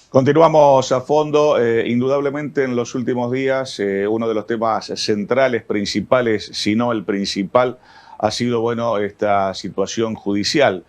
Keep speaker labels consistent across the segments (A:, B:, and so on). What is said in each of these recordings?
A: Continuamos a fondo. Indudablemente en los últimos días uno de los temas centrales, principales, si no el principal, ha sido bueno esta situación judicial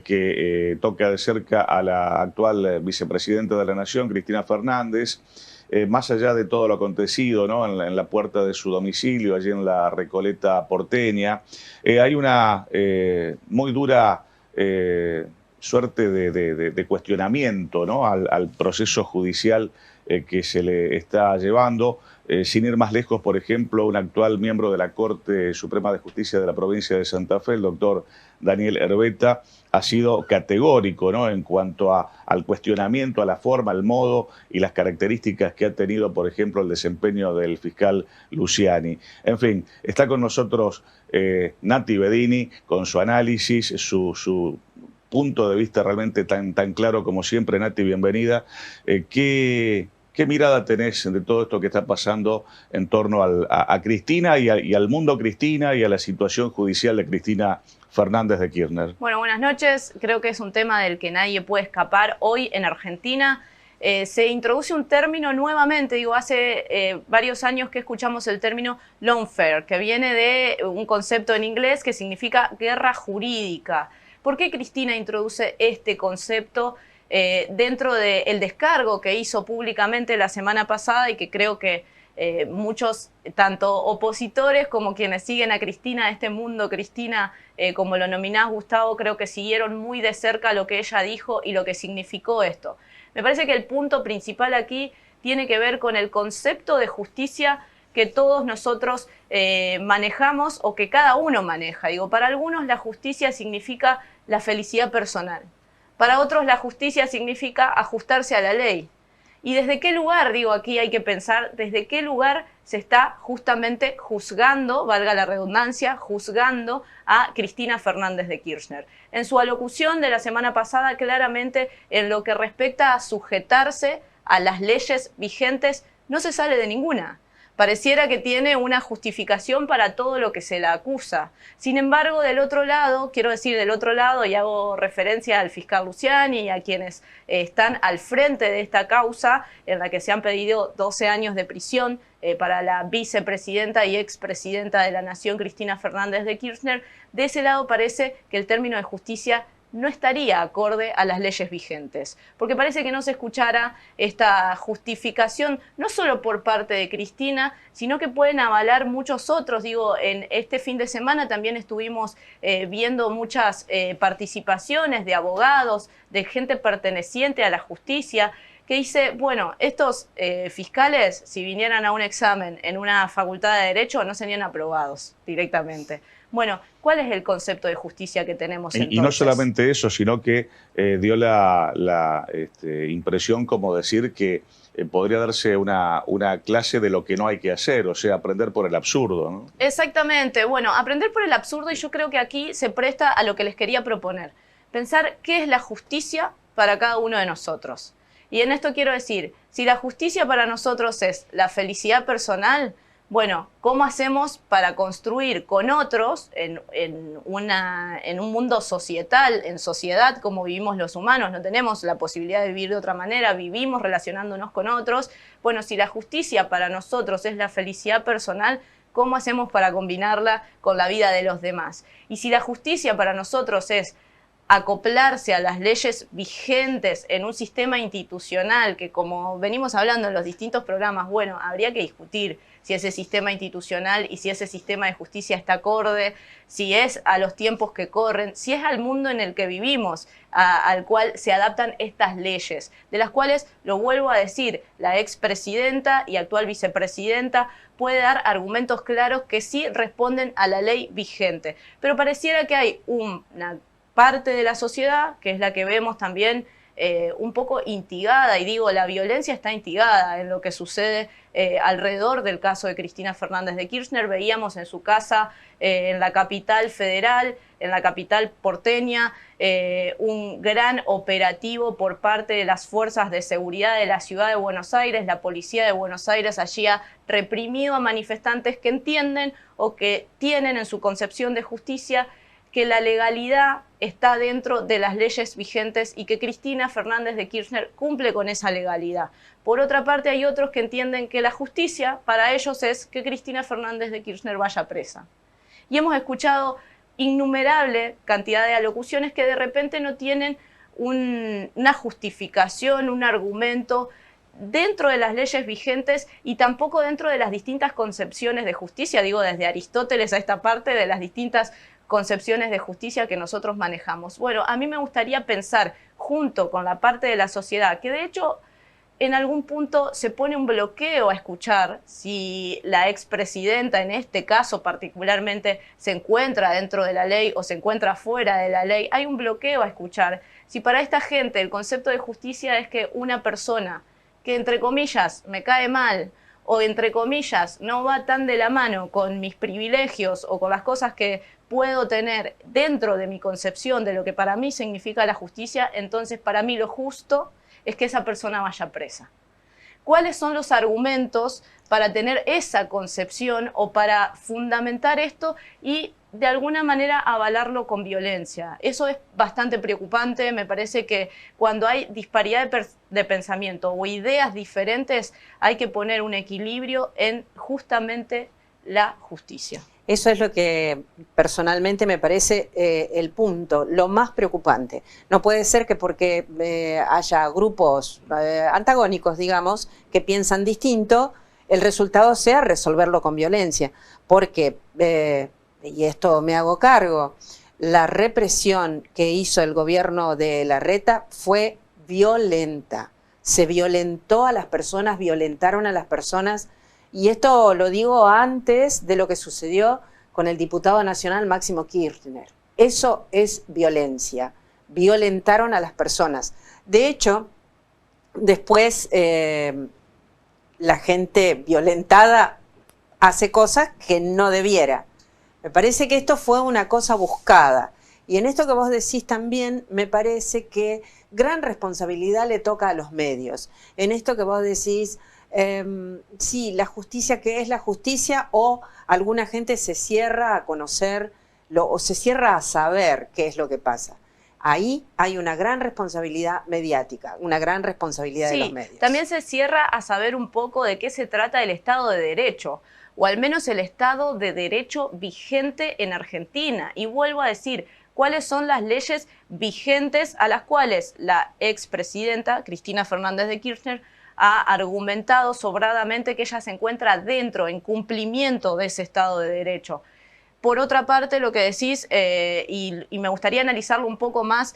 A: que toca de cerca a la actual vicepresidenta de la Nación, Cristina Fernández. Más allá de todo lo acontecido, ¿no? en la puerta de su domicilio, allí en la Recoleta porteña, hay una muy dura suerte de cuestionamiento, ¿no? al proceso judicial que se le está llevando. Sin ir más lejos, por ejemplo, un actual miembro de la Corte Suprema de Justicia de la provincia de Santa Fe, el doctor Daniel Herbeta, ha sido categórico, ¿no? en cuanto al cuestionamiento, a la forma, al modo y las características que ha tenido, por ejemplo, el desempeño del fiscal Luciani. En fin, está con nosotros Nati Bedini con su análisis, su punto de vista realmente tan claro como siempre. Nati, bienvenida. ¿Qué mirada tenés de todo esto que está pasando en torno a Cristina y al mundo Cristina y a la situación judicial de Cristina Fernández de Kirchner?
B: Bueno, buenas noches. Creo que es un tema del que nadie puede escapar. Hoy en Argentina se introduce un término nuevamente. Digo, hace varios años que escuchamos el término lawfare, que viene de un concepto en inglés que significa guerra jurídica. ¿Por qué Cristina introduce este concepto dentro del descargo que hizo públicamente la semana pasada y que creo que muchos, tanto opositores como quienes siguen a Cristina, a este mundo Cristina, como lo nominás, Gustavo, creo que siguieron muy de cerca lo que ella dijo y lo que significó esto? Me parece que el punto principal aquí tiene que ver con el concepto de justicia que todos nosotros manejamos o que cada uno maneja. Digo, para algunos la justicia significa la felicidad personal. Para otros la justicia significa ajustarse a la ley. ¿Y desde qué lugar, digo, aquí hay que pensar, desde qué lugar se está justamente juzgando, valga la redundancia, juzgando a Cristina Fernández de Kirchner? En su alocución de la semana pasada, claramente en lo que respecta a sujetarse a las leyes vigentes, no se sale de ninguna. Pareciera que tiene una justificación para todo lo que se la acusa. Sin embargo, del otro lado, quiero decir del otro lado, y hago referencia al fiscal Luciani y a quienes están al frente de esta causa, en la que se han pedido 12 años de prisión para la vicepresidenta y expresidenta de la Nación, Cristina Fernández de Kirchner. De ese lado parece que el término de justicia no estaría acorde a las leyes vigentes, porque parece que no se escuchara esta justificación, no solo por parte de Cristina, sino que pueden avalar muchos otros. Digo, en este fin de semana también estuvimos viendo muchas participaciones de abogados, de gente perteneciente a la justicia, que dice, bueno, estos fiscales, si vinieran a un examen en una facultad de Derecho, no serían aprobados directamente. Bueno, ¿cuál es el concepto de justicia que tenemos entonces?
A: Y no solamente eso, sino que dio la impresión como decir que podría darse una clase de lo que no hay que hacer, o sea, aprender por el absurdo, ¿no?
B: Exactamente. Bueno, aprender por el absurdo, y yo creo que aquí se presta a lo que les quería proponer. Pensar qué es la justicia para cada uno de nosotros. Y en esto quiero decir, si la justicia para nosotros es la felicidad personal, bueno, ¿cómo hacemos para construir con otros en un mundo societal, en sociedad como vivimos los humanos? No tenemos la posibilidad de vivir de otra manera, vivimos relacionándonos con otros. Bueno, si la justicia para nosotros es la felicidad personal, ¿cómo hacemos para combinarla con la vida de los demás? Y si la justicia para nosotros es acoplarse a las leyes vigentes en un sistema institucional que, como venimos hablando en los distintos programas, bueno, habría que discutir si ese sistema institucional y si ese sistema de justicia está acorde, si es a los tiempos que corren, si es al mundo en el que vivimos, al cual se adaptan estas leyes, de las cuales, lo vuelvo a decir, la expresidenta y actual vicepresidenta puede dar argumentos claros que sí responden a la ley vigente. Pero pareciera que hay una parte de la sociedad, que es la que vemos también un poco instigada, y digo, la violencia está instigada en lo que sucede alrededor del caso de Cristina Fernández de Kirchner. Veíamos en su casa, en la capital federal, en la capital porteña, un gran operativo por parte de las fuerzas de seguridad de la ciudad de Buenos Aires. La policía de Buenos Aires allí ha reprimido a manifestantes que entienden o que tienen en su concepción de justicia que la legalidad está dentro de las leyes vigentes y que Cristina Fernández de Kirchner cumple con esa legalidad. Por otra parte, hay otros que entienden que la justicia para ellos es que Cristina Fernández de Kirchner vaya presa. Y hemos escuchado innumerable cantidad de alocuciones que de repente no tienen una justificación, un argumento dentro de las leyes vigentes y tampoco dentro de las distintas concepciones de justicia, digo desde Aristóteles a esta parte de las distintas concepciones de justicia que nosotros manejamos. Bueno, a mí me gustaría pensar junto con la parte de la sociedad, que de hecho en algún punto se pone un bloqueo a escuchar si la expresidenta, en este caso particularmente, se encuentra dentro de la ley o se encuentra fuera de la ley. Hay un bloqueo a escuchar. Si para esta gente el concepto de justicia es que una persona que entre comillas me cae mal o entre comillas no va tan de la mano con mis privilegios o con las cosas que puedo tener dentro de mi concepción de lo que para mí significa la justicia, entonces para mí lo justo es que esa persona vaya presa. ¿Cuáles son los argumentos para tener esa concepción o para fundamentar esto y de alguna manera avalarlo con violencia? Eso es bastante preocupante. Me parece que cuando hay disparidad de pensamiento o ideas diferentes hay que poner un equilibrio en justamente la justicia.
C: Eso es lo que personalmente me parece el punto, lo más preocupante. No puede ser que porque haya grupos antagónicos, digamos, que piensan distinto, el resultado sea resolverlo con violencia. Porque, y esto me hago cargo, la represión que hizo el gobierno de Larreta fue violenta. Se violentó a las personas, violentaron a las personas. Y esto lo digo antes de lo que sucedió con el diputado nacional Máximo Kirchner. Eso es violencia. Violentaron a las personas. De hecho, después la gente violentada hace cosas que no debiera. Me parece que esto fue una cosa buscada. Y en esto que vos decís también, me parece que gran responsabilidad le toca a los medios. En esto que vos decís, sí, la justicia, ¿qué es la justicia? O alguna gente se cierra a conocer o se cierra a saber qué es lo que pasa. Ahí hay una gran responsabilidad mediática, una gran responsabilidad de los medios.
B: También se cierra a saber un poco de qué se trata el Estado de Derecho, o al menos el Estado de Derecho vigente en Argentina. Y vuelvo a decir, cuáles son las leyes vigentes a las cuales la expresidenta Cristina Fernández de Kirchner ha argumentado sobradamente que ella se encuentra dentro, en cumplimiento de ese Estado de Derecho. Por otra parte, lo que decís, y me gustaría analizarlo un poco más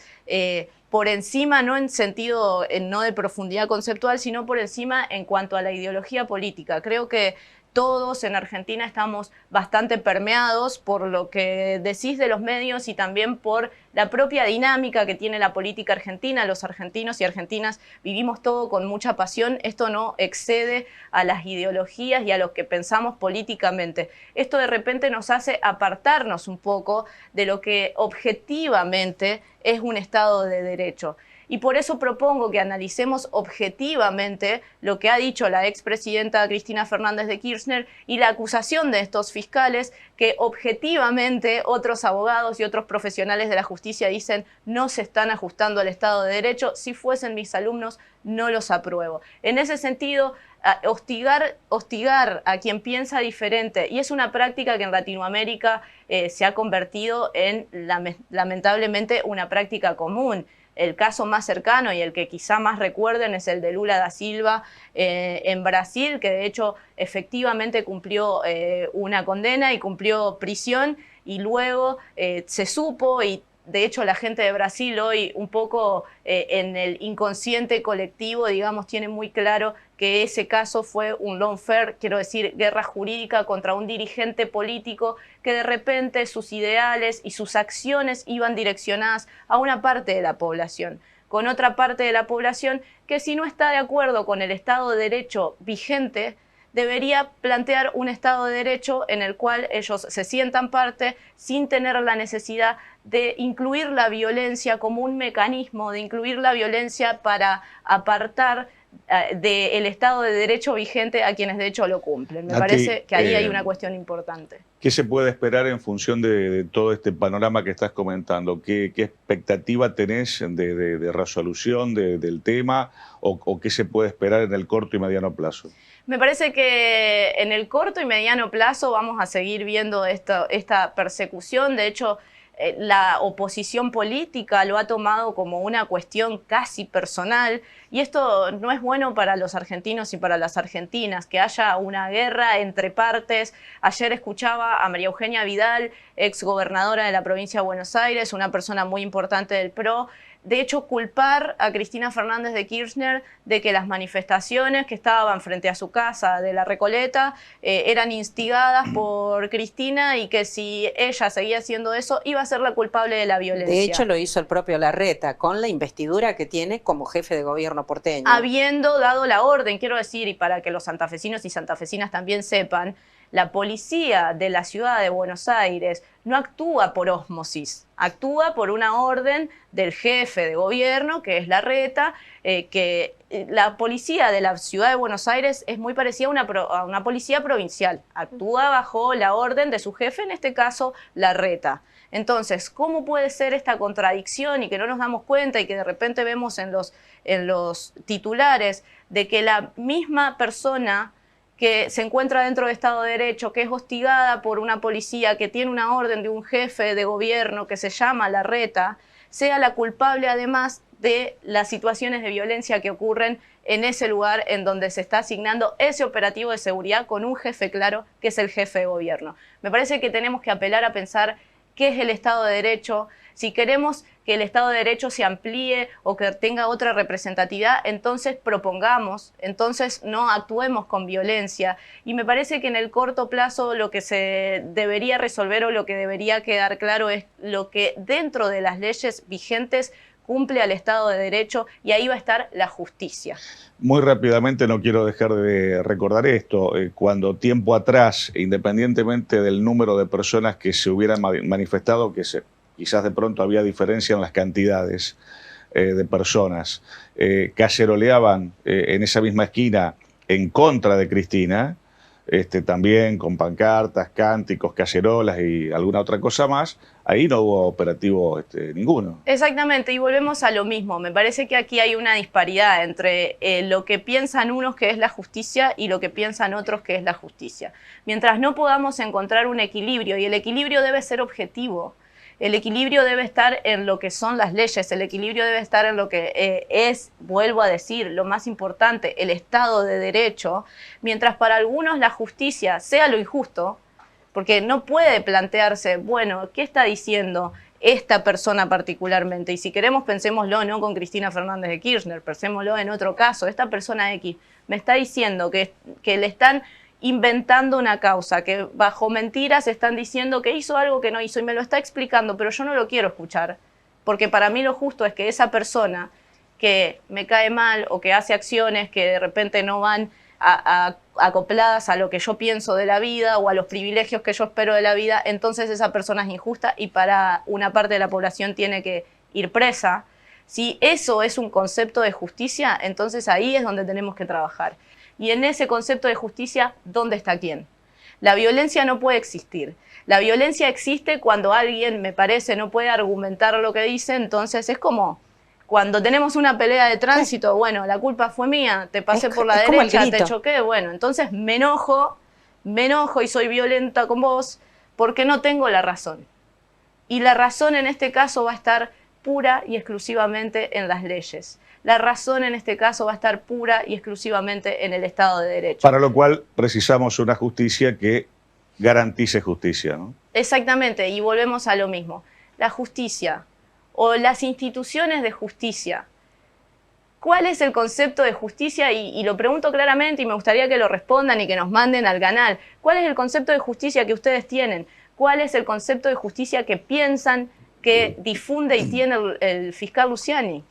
B: por encima, no en sentido, no de profundidad conceptual, sino por encima en cuanto a la ideología política. Creo que todos en Argentina estamos bastante permeados por lo que decís de los medios y también por la propia dinámica que tiene la política argentina. Los argentinos y argentinas vivimos todo con mucha pasión. Esto no excede a las ideologías y a lo que pensamos políticamente. Esto de repente nos hace apartarnos un poco de lo que objetivamente es un Estado de Derecho. Y por eso propongo que analicemos objetivamente lo que ha dicho la expresidenta Cristina Fernández de Kirchner y la acusación de estos fiscales que objetivamente otros abogados y otros profesionales de la justicia dicen no se están ajustando al Estado de Derecho. Si fuesen mis alumnos, no los apruebo. En ese sentido, hostigar a quien piensa diferente, y es una práctica que en Latinoamérica se ha convertido en, lamentablemente, una práctica común. El caso más cercano y el que quizá más recuerden es el de Lula da Silva en Brasil, que de hecho efectivamente cumplió una condena y cumplió prisión, y luego se supo, y de hecho la gente de Brasil hoy un poco en el inconsciente colectivo, digamos, tiene muy claro que ese caso fue un lawfare, quiero decir, guerra jurídica contra un dirigente político que de repente sus ideales y sus acciones iban direccionadas a una parte de la población, con otra parte de la población que si no está de acuerdo con el Estado de Derecho vigente, debería plantear un Estado de Derecho en el cual ellos se sientan parte sin tener la necesidad de incluir la violencia como un mecanismo, de incluir la violencia para apartar del Estado de Derecho vigente a quienes de hecho lo cumplen. Me parece que ahí hay una cuestión importante.
A: ¿Qué se puede esperar en función de todo este panorama que estás comentando? ¿Qué expectativa tenés de resolución del tema o qué se puede esperar en el corto y mediano plazo?
B: Me parece que en el corto y mediano plazo vamos a seguir viendo esta persecución. De hecho, la oposición política lo ha tomado como una cuestión casi personal y esto no es bueno para los argentinos y para las argentinas, que haya una guerra entre partes. Ayer escuchaba a María Eugenia Vidal, exgobernadora de la provincia de Buenos Aires, una persona muy importante del PRO, de hecho culpar a Cristina Fernández de Kirchner de que las manifestaciones que estaban frente a su casa de La Recoleta eran instigadas por Cristina y que si ella seguía haciendo eso iba a ser la culpable de la violencia.
C: De hecho lo hizo el propio Larreta con la investidura que tiene como jefe de gobierno porteño.
B: Habiendo dado la orden, quiero decir, y para que los santafesinos y santafesinas también sepan, la policía de la ciudad de Buenos Aires no actúa por ósmosis, actúa por una orden del jefe de gobierno, que es Larreta, que la policía de la ciudad de Buenos Aires es muy parecida a una policía provincial, actúa bajo la orden de su jefe, en este caso Larreta. Entonces, ¿cómo puede ser esta contradicción y que no nos damos cuenta y que de repente vemos en los titulares de que la misma persona que se encuentra dentro de Estado de Derecho, que es hostigada por una policía, que tiene una orden de un jefe de gobierno que se llama Larreta, sea la culpable además de las situaciones de violencia que ocurren en ese lugar en donde se está asignando ese operativo de seguridad con un jefe claro, que es el jefe de gobierno? Me parece que tenemos que apelar a pensar qué es el Estado de Derecho. Si queremos que el Estado de Derecho se amplíe o que tenga otra representatividad, entonces propongamos, entonces no actuemos con violencia. Y me parece que en el corto plazo lo que se debería resolver o lo que debería quedar claro es lo que dentro de las leyes vigentes cumple al Estado de Derecho y ahí va a estar la justicia.
A: Muy rápidamente, no quiero dejar de recordar esto, cuando tiempo atrás, independientemente del número de personas que se hubieran manifestado, quizás de pronto había diferencia en las cantidades de personas, caceroleaban en esa misma esquina en contra de Cristina, también con pancartas, cánticos, cacerolas y alguna otra cosa más, ahí no hubo operativo ninguno.
B: Exactamente, y volvemos a lo mismo. Me parece que aquí hay una disparidad entre lo que piensan unos que es la justicia y lo que piensan otros que es la justicia. Mientras no podamos encontrar un equilibrio, y el equilibrio debe ser objetivo, el equilibrio debe estar en lo que son las leyes, el equilibrio debe estar en lo que es, vuelvo a decir, lo más importante, el Estado de Derecho, mientras para algunos la justicia sea lo injusto, porque no puede plantearse, bueno, ¿qué está diciendo esta persona particularmente? Y si queremos, pensémoslo no con Cristina Fernández de Kirchner, pensémoslo en otro caso, esta persona X me está diciendo que le están inventando una causa, que bajo mentiras están diciendo que hizo algo que no hizo y me lo está explicando, pero yo no lo quiero escuchar, porque para mí lo justo es que esa persona que me cae mal o que hace acciones que de repente no van acopladas a lo que yo pienso de la vida o a los privilegios que yo espero de la vida, entonces esa persona es injusta y para una parte de la población tiene que ir presa. Si eso es un concepto de justicia, entonces ahí es donde tenemos que trabajar. Y en ese concepto de justicia, ¿dónde está quién? La violencia no puede existir. La violencia existe cuando alguien, me parece, no puede argumentar lo que dice, entonces es como cuando tenemos una pelea de tránsito, bueno, la culpa fue mía, te pasé por la derecha, te choqué, bueno, entonces me enojo y soy violenta con vos porque no tengo la razón. Y la razón en este caso va a estar pura y exclusivamente en las leyes. La razón en este caso va a estar pura y exclusivamente en el Estado de Derecho.
A: Para lo cual precisamos una justicia que garantice justicia, ¿no?
B: Exactamente, y volvemos a lo mismo. La justicia o las instituciones de justicia. ¿Cuál es el concepto de justicia? Y lo pregunto claramente y me gustaría que lo respondan y que nos manden al canal. ¿Cuál es el concepto de justicia que ustedes tienen? ¿Cuál es el concepto de justicia que piensan que difunde y tiene el fiscal Luciani?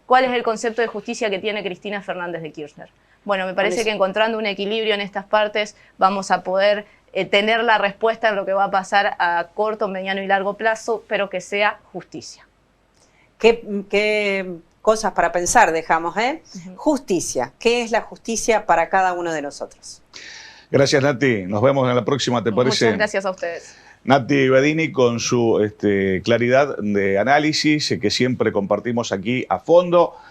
B: ¿Cuál es el concepto de justicia que tiene Cristina Fernández de Kirchner? Bueno, me parece que encontrando un equilibrio en estas partes vamos a poder tener la respuesta en lo que va a pasar a corto, mediano y largo plazo, pero que sea justicia.
C: ¿Qué cosas para pensar dejamos, ¿eh? Justicia. ¿Qué es la justicia para cada uno de nosotros?
A: Gracias, Nati. Nos vemos en la próxima, ¿te parece?
B: Muchas gracias a ustedes.
A: Nati Bedini con su claridad de análisis que siempre compartimos aquí a fondo.